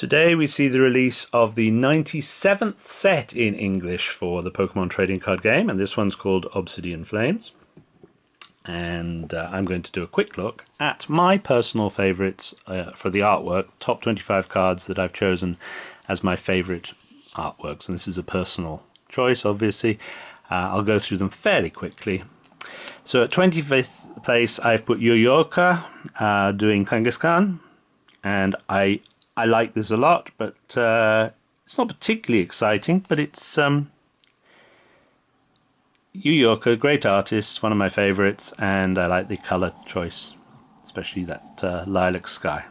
Today we see the release of the 97th set in English for the Pokemon trading card game, and this one's called Obsidian Flames. And I'm going to do a quick look at my personal favourites for the artwork, top 25 cards that I've chosen as my favourite artworks, and this is a personal choice, obviously. I'll go through them fairly quickly. So at 25th place I've put Yoyoka doing Kangaskhan, and I like this a lot, but it's not particularly exciting, but it's Yoyoka, great artist, one of my favourites, and I like the colour choice, especially that lilac sky.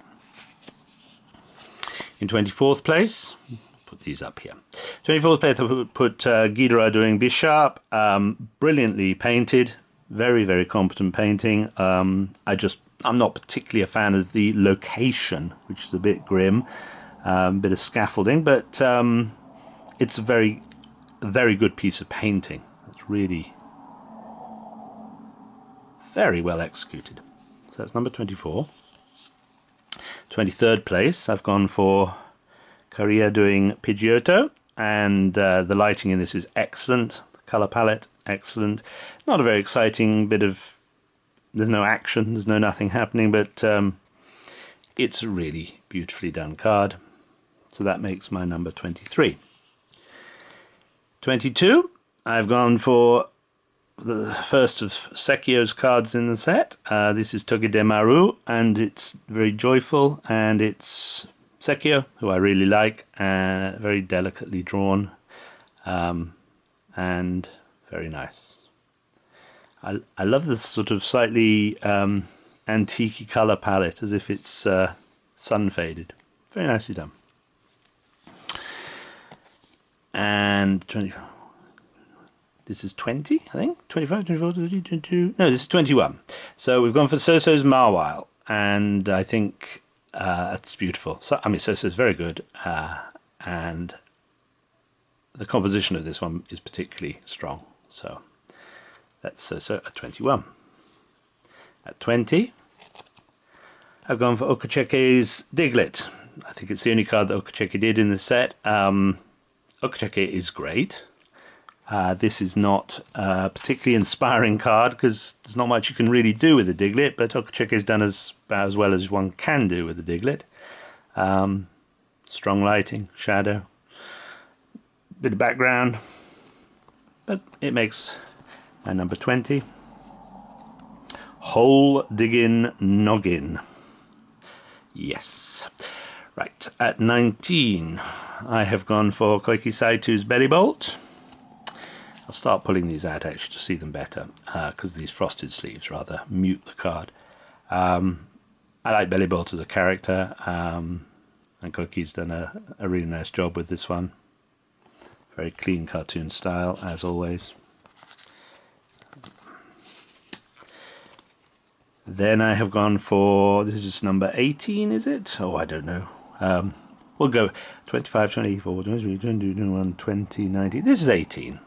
In 24th place, put these up here. 24th place I put Ghidorah doing Bisharp, brilliantly painted, very competent painting. I'm not particularly a fan of the location, which is a bit grim, bit of scaffolding, but it's a very good piece of painting. It's really very well executed. So that's number 24. 23rd place, I've gone for Korea doing Pidgeotto, and the lighting in this is excellent. The colour palette, excellent. Not a very exciting bit of... There's no action, there's no nothing happening, but it's a really beautifully done card. So that makes my number 23. 22, I've gone for the first of Sekio's cards in the set. This is Togedemaru, and it's very joyful, and it's Sekio, who I really like, very delicately drawn, and very nice. I love this sort of slightly antique colour palette, as if it's sun faded. Very nicely done. And 20. This is 20, I think. 25, 24, 22. No, this is 21. So we've gone for Soso's Mawile, and I think it's beautiful. So, I mean, Soso's very good, and the composition of this one is particularly strong. So that's Soso at 21. At 20, I've gone for Okacheke's Diglett. I think it's the only card that Okacheke did in the set. Okacheke is great. This is not a particularly inspiring card because there's not much you can really do with a Diglett, but Okacheke is done about as well as one can do with a Diglett. Strong lighting, shadow, bit of background, but it makes my number 20. Hole Diggin' Noggin. Yes. Right, at 19, I have gone for Koiki Saito's Belly Bolt. I'll start pulling these out actually to see them better, because these frosted sleeves rather mute the card. I like Belly Bolt as a character, and Koiki's done a really nice job with this one. Very clean cartoon style, as always. Then I have gone for, this is number 18, is it? Oh, I don't know. We'll go 25, 24, 23, 21, 20, 90. This is 18.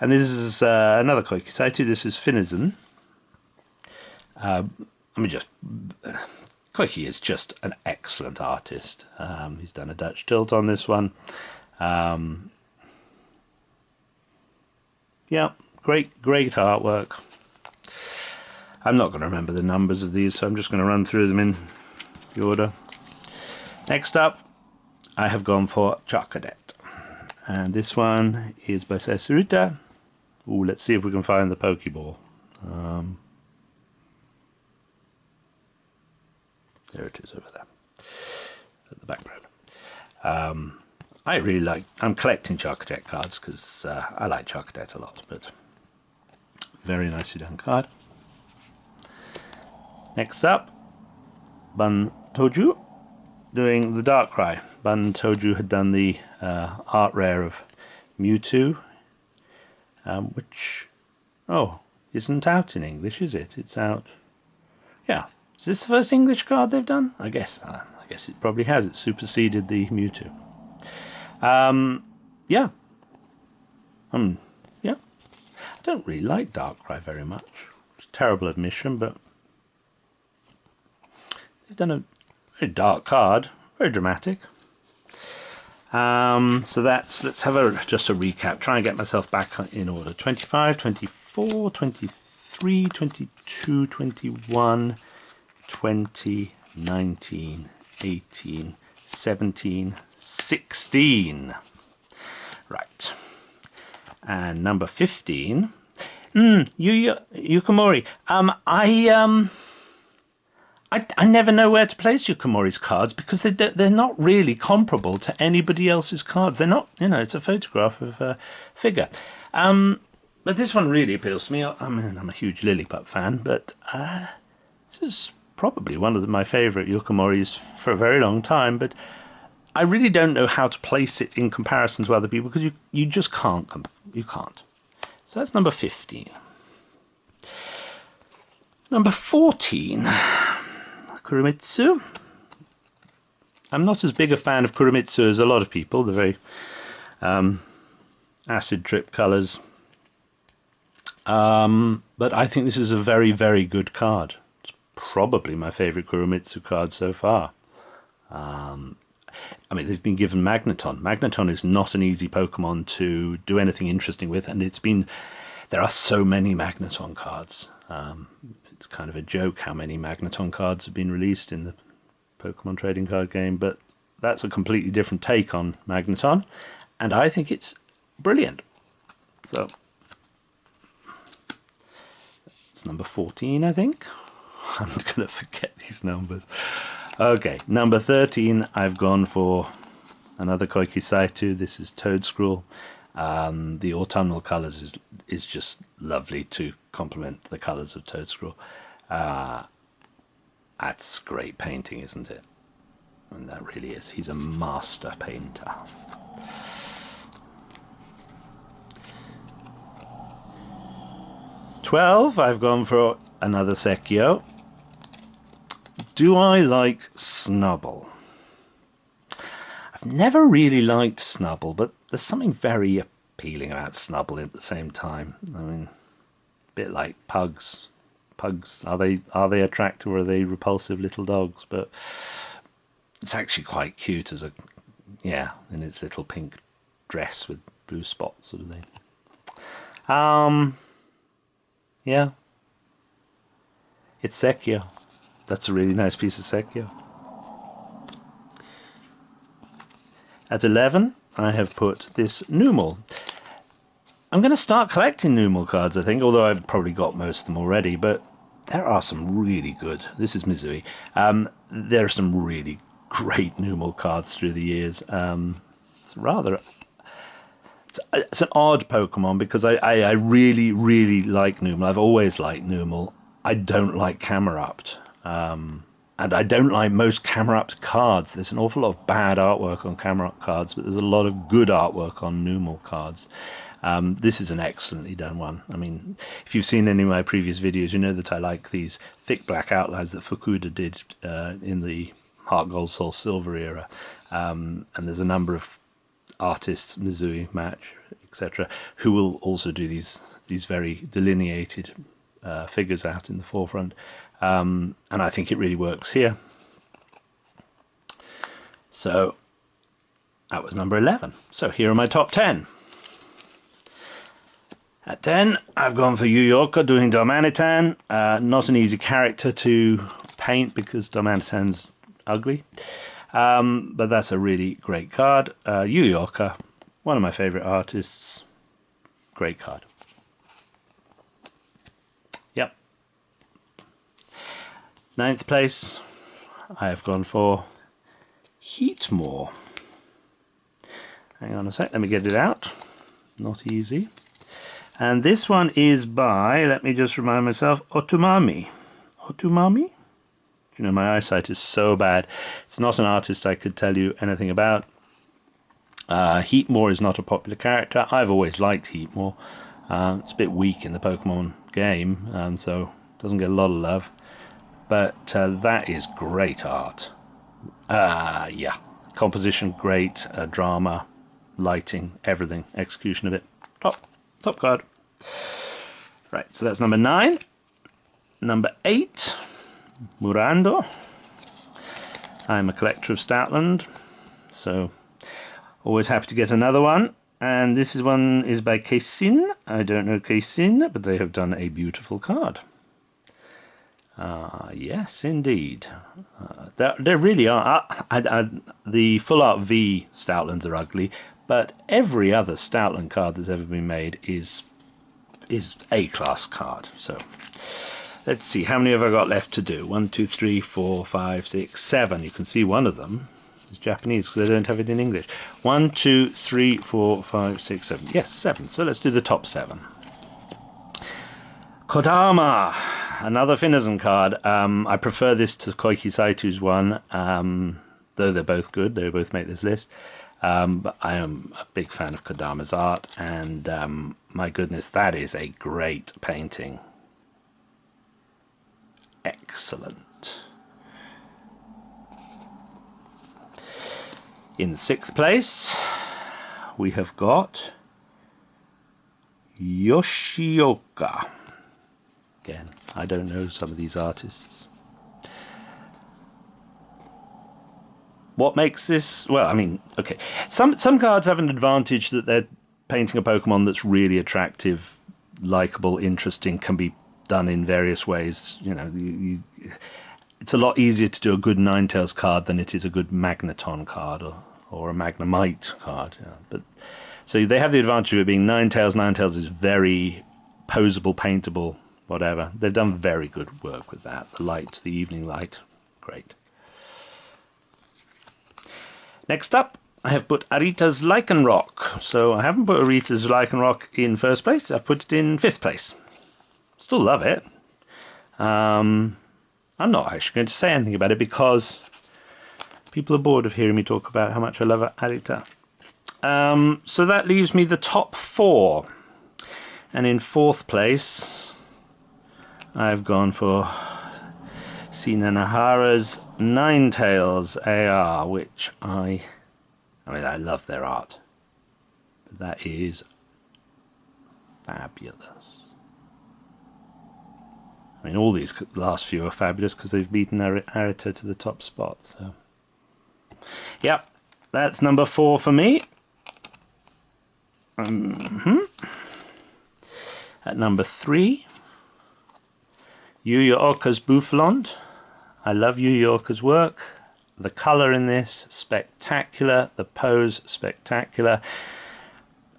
And this is another Koiki Saito. This is Finizen. Koiki is just an excellent artist. He's done a Dutch tilt on this one. Yeah, great artwork. I'm not going to remember the numbers of these, so I'm just going to run through them in the order. Next up, I have gone for Charcadet, and this one is by Sasuruta. Ooh, let's see if we can find the Pokeball. There it is over there, at the background. I really like, I'm collecting Charcadet cards because I like Charcadet a lot, but very nicely done card. Next up, Bun Toju doing the Darkrai. Bun Toju had done the art rare of Mewtwo, which, isn't out in English, is it? It's out. Yeah. Is this the first English card they've done? I guess it probably has. It superseded the Mewtwo. Yeah. Yeah. I don't really like Darkrai very much. It's a terrible admission, but they've done a very dark card, very dramatic. So let's have just a recap. Try and get myself back in order. 25, 24, 23, 22, 21, 20, 19, 18, 17, 16. Right. And number 15. Yukimori. I never know where to place Yukimori's cards because they're not really comparable to anybody else's cards. They're not, it's a photograph of a figure. But this one really appeals to me. I mean, I'm a huge Lilliput fan, but this is probably one of my favourite Yukimoris for a very long time. But I really don't know how to place it in comparison to other people because you just can't. You can't. So that's number 15. Number 14. Kurumitsu. I'm not as big a fan of Kurumitsu as a lot of people. They're very acid trip colours. But I think this is a very, very good card. It's probably my favourite Kurumitsu card so far. I mean, they've been given Magneton. Magneton is not an easy Pokemon to do anything interesting with, and there are so many Magneton cards. It's kind of a joke how many Magneton cards have been released in the Pokemon trading card game, but that's a completely different take on Magneton, and I think it's brilliant. So, it's number 14, I think. I'm going to forget these numbers. Okay, number 13, I've gone for another Koikisaitu. This is Toedscruel. The autumnal colours is just lovely to complement the colours of Toedscruel. That's great painting, isn't it? And that really is. He's a master painter. $12, I've gone for another Sekio. Do I like Snubble? I've never really liked Snubble, but there's something very appealing about Snubble at the same time. I mean, a bit like pugs. Pugs, are they attractive or are they repulsive little dogs? But it's actually quite cute as in its little pink dress with blue spots sort of thing. Yeah. It's Sekio. That's a really nice piece of Sekio. At 11, I have put this Numel. I'm going to start collecting Numel cards, I think, although I've probably got most of them already, but there are some really good. This is Mizui. There are some really great Numel cards through the years. It's an odd Pokemon because I really, really like Numel. I've always liked Numel. I don't like Camerupt. And I don't like most Camerupt cards. There's an awful lot of bad artwork on Camerupt cards, but there's a lot of good artwork on Numel cards. This is an excellently done one. I mean, if you've seen any of my previous videos, you know that I like these thick black outlines that Fukuda did in the Heart Gold Soul Silver era. And there's a number of artists, Mizui, Match, etc., who will also do these very delineated figures out in the forefront. And I think it really works here. So that was number 11. So here are my top 10. At 10, I've gone for Yuyoka doing Darmanitan. Not an easy character to paint because Darmanitan's ugly. But that's a really great card. Yuyoka, one of my favourite artists. Great card. Yep. 9th place, I have gone for Heatmore. Hang on a sec, let me get it out. Not easy. And this one is by, let me just remind myself, Otumami. Otumami? You know, my eyesight is so bad. It's not an artist I could tell you anything about. Heatmore is not a popular character. I've always liked Heatmore. It's a bit weak in the Pokemon game, so doesn't get a lot of love. But that is great art. Yeah, composition great, drama, lighting, everything, execution of it. Top card. Right, so that's number 9. Number 8, Murando. I'm a collector of Stoutland, so Always happy to get another one. And this one is by Keisin. I don't know Keisin, but they have done a beautiful card. Yes, indeed. There really are. The Full Art V Stoutlands are ugly, but every other Stoutland card that's ever been made is A-class card. So let's see, how many have I got left to do? 1, 2, 3, 4, 5, 6, 7. You can see one of them is Japanese because they don't have it in English. 1, 2, 3, 4, 5, 6, 7. Yes, 7. So let's do the top 7. Kodama, another Finnezen card. I prefer this to Koiki Saito's one, though they're both good. They both make this list. But I am a big fan of Kodama's art, and my goodness, that is a great painting. Excellent. In 6th place, we have got Yoshioka. Again, I don't know some of these artists. What makes this? Well, I mean, okay. Some cards have an advantage that they're painting a Pokemon that's really attractive, likable, interesting, can be done in various ways. You know, it's a lot easier to do a good Ninetales card than it is a good Magneton card or a Magnemite card. Yeah. But so they have the advantage of it being Ninetales. Ninetales is very posable, paintable, whatever. They've done very good work with that. The lights, the evening light, great. Next up, I have put Arita's Lycanroc. So I haven't put Arita's Lycanroc in 1st place. I've put it in 5th place. Still love it. I'm not actually going to say anything about it because people are bored of hearing me talk about how much I love Arita. So that leaves me the top 4. And in 4th place, I've gone for Sinanahara's Ninetales AR, which I mean, I love their art. But that is fabulous. I mean, all these last few are fabulous because they've beaten Arita to the top spot. So, yep, that's number 4 for me. At number 3, Yu Yu Oka's Bouffalond. I love Yu Yu Oka's work. The colour in this, spectacular. The pose, spectacular.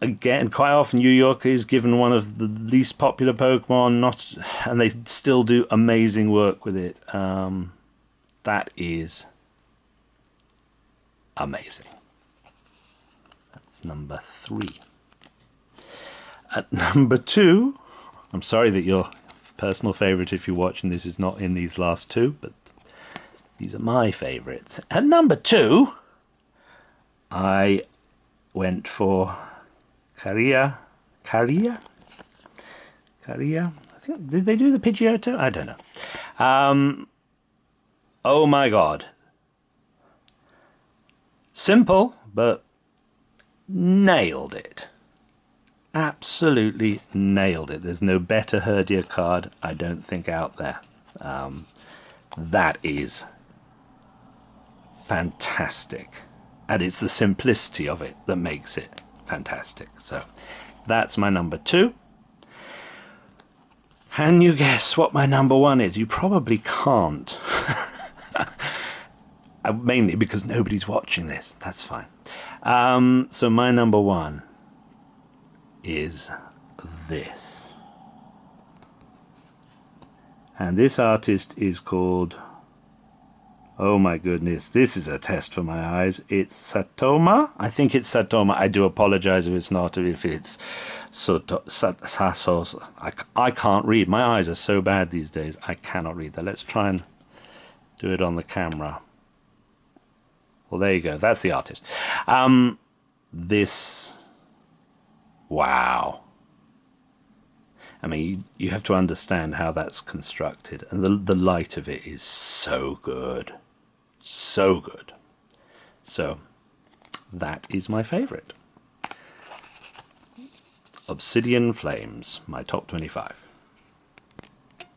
Again, quite often Yu Yu Oka is given one of the least popular Pokemon, and they still do amazing work with it. That is amazing. That's number 3. At number 2, I'm sorry that your personal favourite, if you're watching this, is not in these last 2, but these are my favourites. At number 2, I went for Caria. I think, did they do the Pidgeotto? I don't know. Oh my god. Simple, but nailed it. Absolutely nailed it. There's no better Herdia card, I don't think, out there. That is fantastic. And it's the simplicity of it that makes it fantastic. So that's my number 2. Can you guess what my number 1 is? You probably can't. Mainly because nobody's watching this. That's fine. So my number 1 is this. And this artist is called, oh my goodness, this is a test for my eyes. It's Satoma. I think it's Satoma. I do apologize if it's not, if it's Sasos. I can't read. My eyes are so bad these days. I cannot read that. Let's try and do it on the camera. Well, there you go. That's the artist. This, wow. I mean, you have to understand how that's constructed, and the light of it is so good. So good. So, that is my favourite. Obsidian Flames, my top 25.